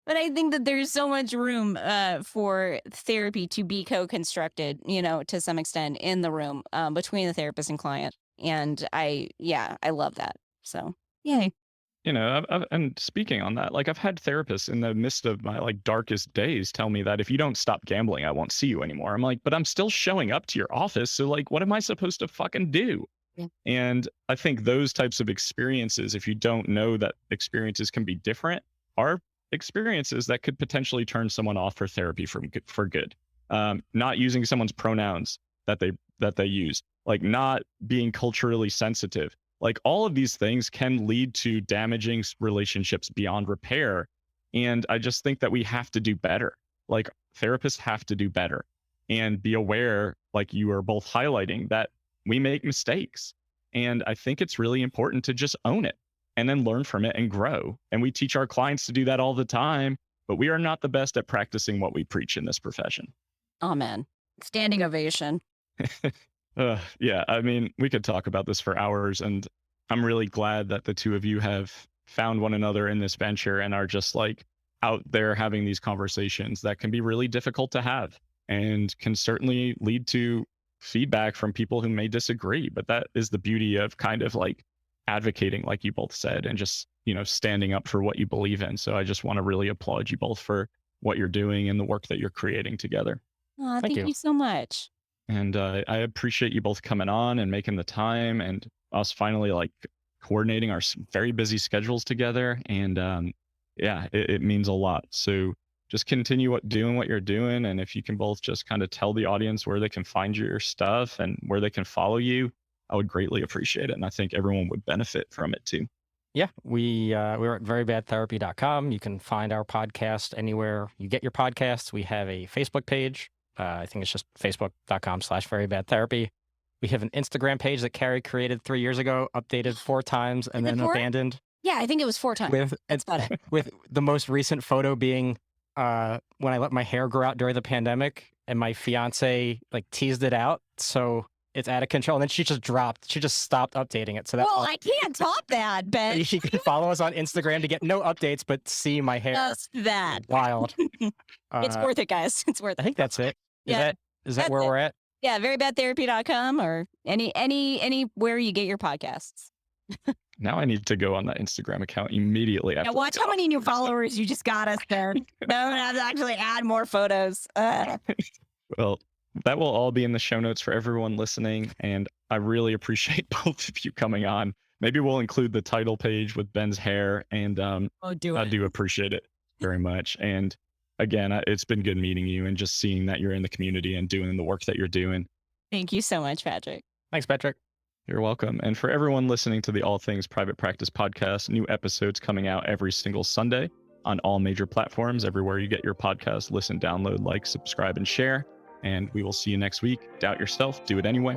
But I think that there's so much room for therapy to be co-constructed, to some extent in the room between the therapist and client. And I love that. So, yay. And speaking on that, like I've had therapists in the midst of my like darkest days tell me that if you don't stop gambling, I won't see you anymore. I'm like, but I'm still showing up to your office. So like, what am I supposed to fucking do? Yeah. And I think those types of experiences, if you don't know that experiences can be different, are experiences that could potentially turn someone off for therapy for good. Not using someone's pronouns that they use, like not being culturally sensitive. Like all of these things can lead to damaging relationships beyond repair. And I just think that we have to do better. Like therapists have to do better and be aware, like you are both highlighting, that we make mistakes. And I think it's really important to just own it and then learn from it and grow. And we teach our clients to do that all the time, but we are not the best at practicing what we preach in this profession. Amen. Standing ovation. Yeah, I mean, we could talk about this for hours, and I'm really glad that the two of you have found one another in this venture and are just like out there having these conversations that can be really difficult to have and can certainly lead to feedback from people who may disagree. But that is the beauty of kind of like advocating, like you both said, and just, standing up for what you believe in. So I just want to really applaud you both for what you're doing and the work that you're creating together. Oh, thank you so much. And I appreciate you both coming on and making the time and us finally like coordinating our very busy schedules together. And it means a lot. So just continue doing what you're doing. And if you can both just kind of tell the audience where they can find your stuff and where they can follow you, I would greatly appreciate it. And I think everyone would benefit from it too. Yeah, we're at verybadtherapy.com. You can find our podcast anywhere you get your podcasts. We have a Facebook page. I think it's just facebook.com/verybadtherapy. We have an Instagram page that Carrie created 3 years ago, updated 4 times, and then abandoned. Yeah, I think it was 4 times. That's about it. With the most recent photo being when I let my hair grow out during the pandemic, and my fiance like teased it out, so it's out of control. And then she just stopped updating it. So I can't top that, Ben. You can follow us on Instagram to get no updates, but see my hair. Just that. Wild. It's worth it, guys. It's worth it. I think that's it. Is that where we're at? Yeah, verybadtherapy.com or anywhere you get your podcasts. Now I need to go on that Instagram account immediately. Now watch how many new followers you just got us there. Don't have to actually add more photos. Well, that will all be in the show notes for everyone listening. And I really appreciate both of you coming on. Maybe we'll include the title page with Ben's hair. And I do appreciate it very much. And again, it's been good meeting you and just seeing that you're in the community and doing the work that you're doing. Thank you so much, Patrick. Thanks, Patrick. You're welcome. And for everyone listening to the All Things Private Practice podcast, new episodes coming out every single Sunday on all major platforms, everywhere you get your podcast. Listen, download, like, subscribe, and share. And we will see you next week. Doubt yourself. Do it anyway.